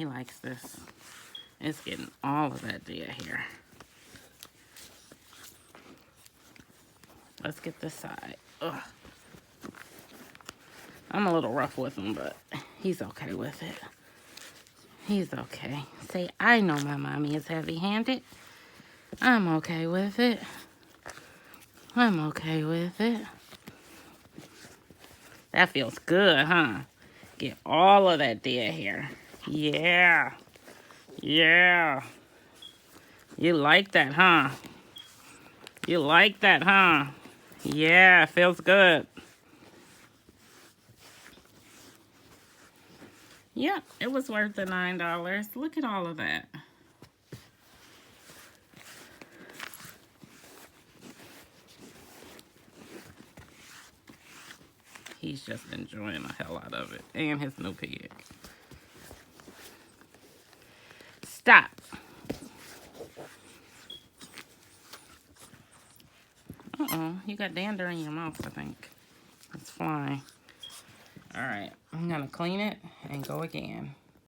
He likes this. It's getting all of that deer hair. Let's get this side. Ugh. I'm a little rough with him, but he's okay with it. He's okay. Say, I know my mommy is heavy-handed. I'm okay with it. I'm okay with it. That feels good, huh? Get all of that deer hair. Yeah. Yeah. You like that, huh? You like that, huh? Yeah, feels good. Yep, it was worth the $9. Look at all of that. He's just enjoying the hell out of it. And his new pig. Stop. Uh-oh, you got dander in your mouth, I think. It's flying. All right, I'm gonna clean it and go again.